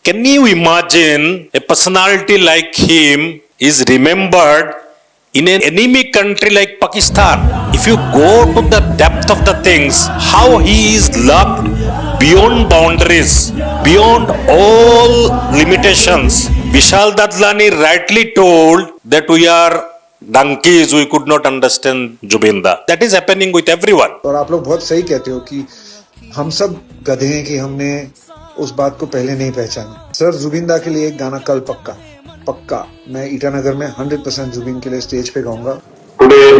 Can you imagine a personality like him is remembered in an enemy country like Pakistan? If you go to the depth of the things, how he is loved beyond boundaries, beyond all limitations. Vishal Dadlani rightly told that we are donkeys, we could not understand Zubeen. That is happening with everyone. और आप लोग बहुत सही कहते हो कि हम सब गधे हैं कि हमने उस बात को पहले नहीं पहचाना। सर जुबीन दा के लिए एक गाना कल पक्का मैं ईटानगर में 100% जुबीन के लिए स्टेज पे गाऊंगा। Today,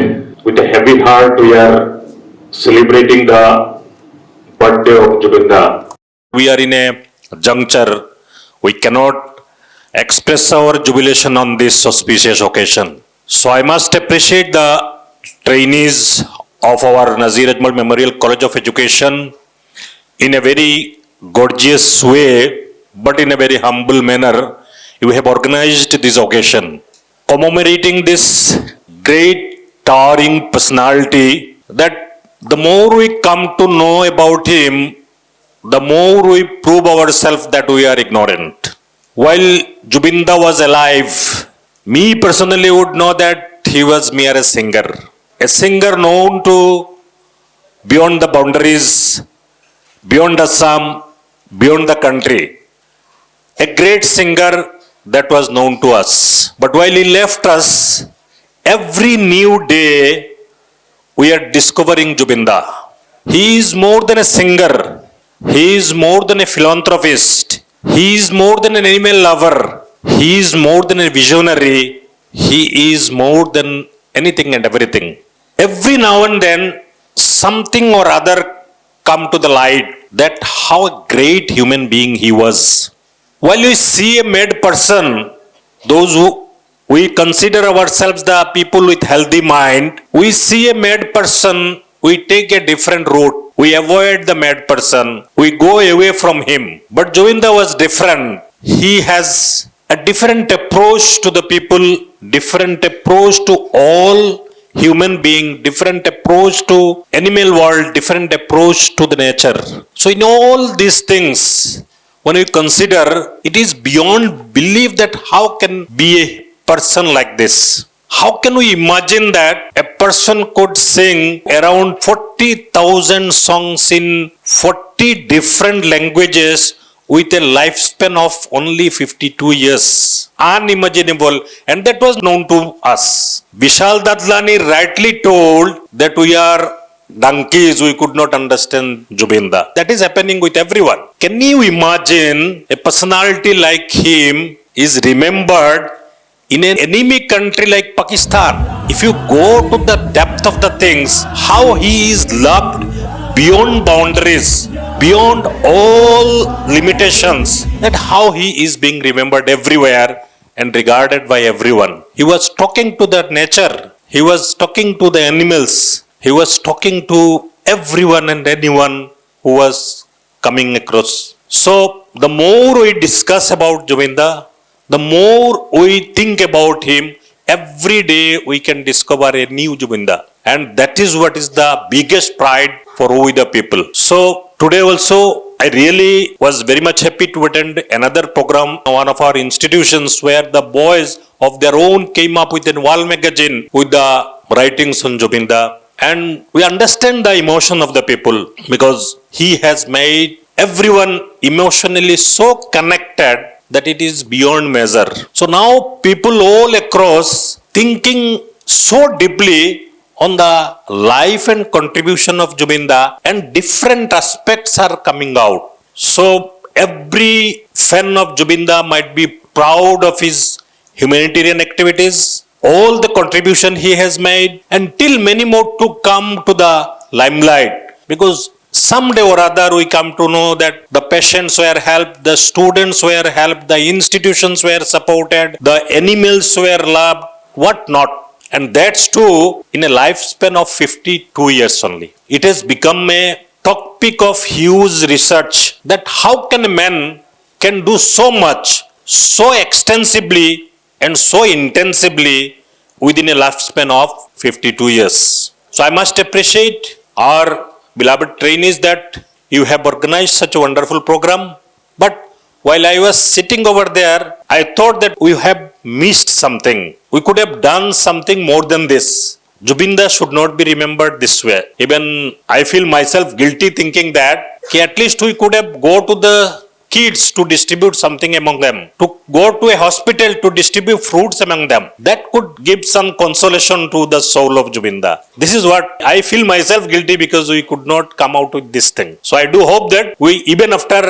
with a heavy heart, we are celebrating the birthday of Zubeen Da. We are in a juncture. We cannot express our jubilation on this auspicious occasion. So I must appreciate the trainees of our Nazir Ajmal Memorial College of Education in a very gorgeous way, but in a very humble manner. You have organized this occasion, commemorating this great towering personality that the more we come to know about him, the more we prove ourselves that we are ignorant. While Zubeen Da was alive, me personally would know that he was mere a singer known to beyond the boundaries, beyond Assam, beyond the country. A great singer that was known to us. But while he left us, every new day we are discovering Zubeen Da. He is more than a singer. He is more than a philanthropist. He is more than an animal lover. He is more than a visionary. He is more than anything and everything. Every now and then, something or other come to the light that how a great human being he was. While we see a mad person, those who we consider ourselves the people with healthy mind, we see a mad person, we take a different route. We avoid the mad person. We go away from him. But Zubeen Da was different. He has a different approach to the people, different approach to all human being, different approach to animal world, different approach to the nature. So in all these things, when we consider, it is beyond belief that how can be a person like this. How can we imagine that a person could sing around 40,000 songs in 40 different languages with a lifespan of only 52 years? Unimaginable. And that was known to us. Vishal Dadlani rightly told that we are donkeys, we could not understand Zubeen Da. That is happening with everyone. Can you imagine a personality like him is remembered in an enemy country like Pakistan? If you go to the depth of the things, how he is loved beyond boundaries, beyond all limitations, that how he is being remembered everywhere and regarded by everyone. He was talking to the nature. He was talking to the animals. He was talking to everyone and anyone who was coming across. So the more we discuss about Zubeen Da, the more we think about him, every day we can discover a new Zubeen Da. And that is what is the biggest pride for we the people. So today also, I really was very much happy to attend another program, one of our institutions, where the boys of their own came up with a wall magazine with the writings on Zubeen Da. And we understand the emotion of the people because he has made everyone emotionally so connected that it is beyond measure. So now people all across thinking so deeply on the life and contribution of Zubeen Da, and different aspects are coming out. So every fan of Zubeen Da might be proud of his humanitarian activities, all the contribution he has made, until many more to come to the limelight. Because someday or other we come to know that the patients were helped, the students were helped, the institutions were supported, the animals were loved, what not. And that's too in a lifespan of 52 years only. It has become a topic of huge research that how can a man can do so much, so extensively and so intensively within a lifespan of 52 years. So I must appreciate our beloved trainees that you have organized such a wonderful program. But while I was sitting over there, I thought that we have missed something. We could have done something more than this. Jubinda should not be remembered this way. Even I feel myself guilty thinking that at least we could have go to the kids to distribute something among them, to go to a hospital to distribute fruits among them. That could give some consolation to the soul of Jubinda. This is what I feel myself guilty because we could not come out with this thing. So I do hope that we, even after,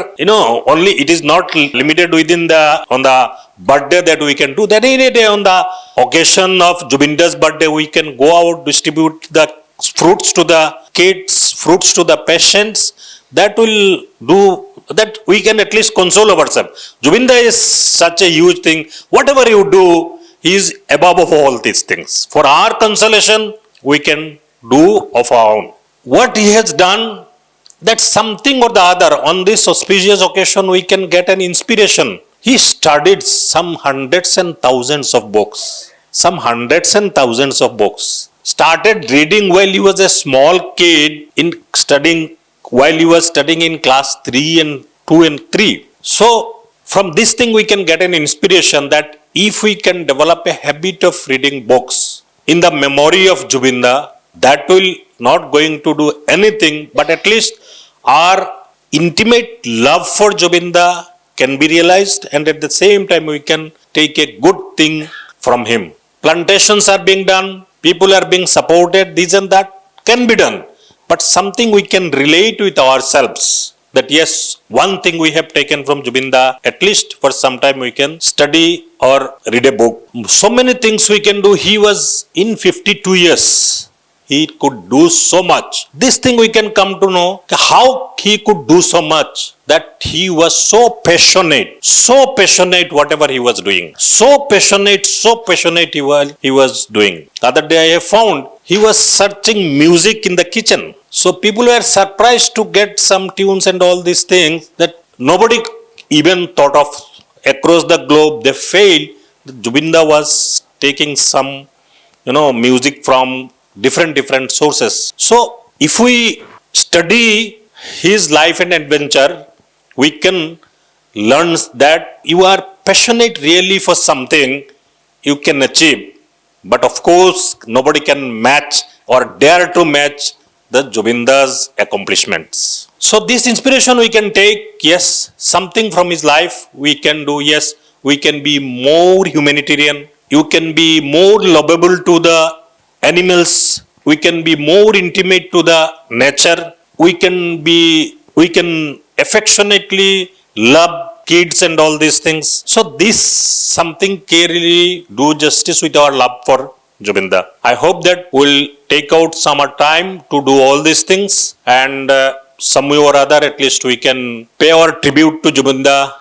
only it is not limited within on the birthday that we can do that. Any day on the occasion of Jubinda's birthday, we can go out, distribute the fruits to the kids, fruits to the patients. That will do, that we can at least console ourselves. Jubinda is such a huge thing. Whatever you do, he is above of all these things. For our consolation, we can do of our own. What he has done, that something or the other, on this auspicious occasion, we can get an inspiration. He studied some hundreds and thousands of books. Started reading while he was a small kid while he was studying in class 3 and 2 and 3. So from this thing we can get an inspiration that if we can develop a habit of reading books in the memory of Jubinda, that will not going to do anything, but at least our intimate love for Jubinda can be realized, and at the same time we can take a good thing from him. Plantations are being done, people are being supported, this and that can be done. But something we can relate with ourselves, that yes, one thing we have taken from Jubinda, at least for some time we can study or read a book. So many things we can do. He was in 52 years. He could do so much. This thing we can come to know how he could do so much, that he was so passionate whatever he was doing. So passionate he was doing. The other day I have found he was searching music in the kitchen. So people were surprised to get some tunes and all these things that nobody even thought of across the globe. They failed. Jubinda was taking some, music from different sources. So if we study his life and adventure, we can learn that you are passionate really for something, you can achieve. But of course, nobody can match or dare to match the Jubinda's accomplishments. So this inspiration we can take, yes, something from his life we can do, yes, we can be more humanitarian, you can be more lovable to the animals, we can be more intimate to the nature, we can affectionately love kids and all these things. So this something can really do justice with our love for Jubinda. I hope that we'll take out some time to do all these things, and some way or other at least we can pay our tribute to Jubinda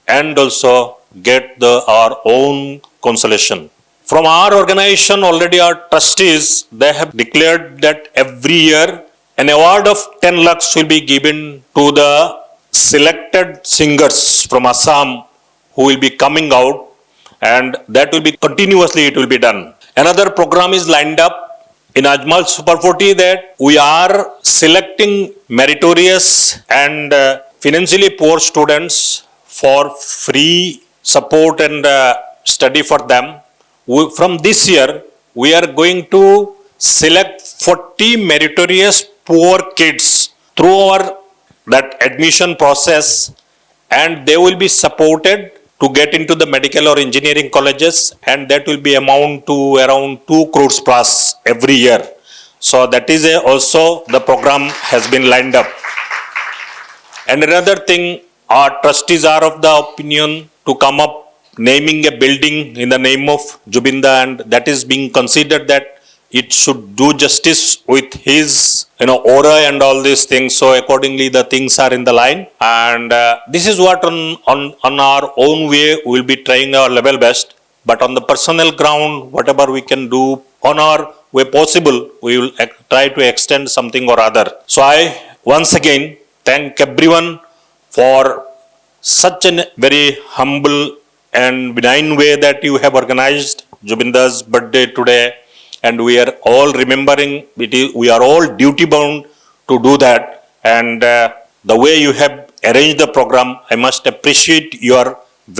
and also get our own consolation. From our organization, already our trustees, they have declared that every year an award of 10 lakhs will be given to the selected singers from Assam who will be coming out, and that will be continuously, it will be done. Another program is lined up in Ajmal Super 40 that we are selecting meritorious and financially poor students for free support and study for them. From this year, we are going to select 40 meritorious poor kids through that admission process, and they will be supported to get into the medical or engineering colleges, and that will be amount to around 2 crores plus every year. So that is also the program has been lined up. And another thing, our trustees are of the opinion to come up naming a building in the name of Jubinda, and that is being considered that it should do justice with his aura and all these things. So accordingly the things are in the line, and this is what on our own way we will be trying our level best. But on the personal ground, whatever we can do on our way possible, we will try to extend something or other. So I once again thank everyone for such a very humble and benign way that you have organized Jubinda's birthday today, and we are all remembering it. We are all duty bound to do that, and the way you have arranged the program. I must appreciate your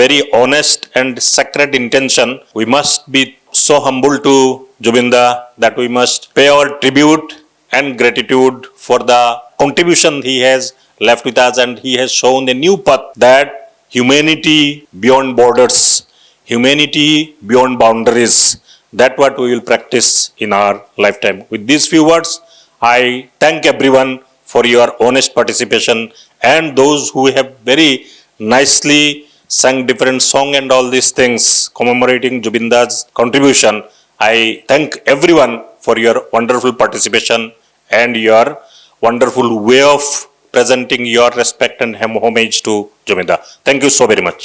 very honest and sacred intention. We must be so humble to Zubinda that we must pay our tribute and gratitude for the contribution he has left with us, and he has shown a new path, that humanity beyond borders, humanity beyond boundaries, that what we will practice in our lifetime. With these few words, I thank everyone for your honest participation, and those who have very nicely sang different song and all these things commemorating Zubinda's contribution. I thank everyone for your wonderful participation and your wonderful way of presenting your respect and homage to Zubinda. Thank you so very much.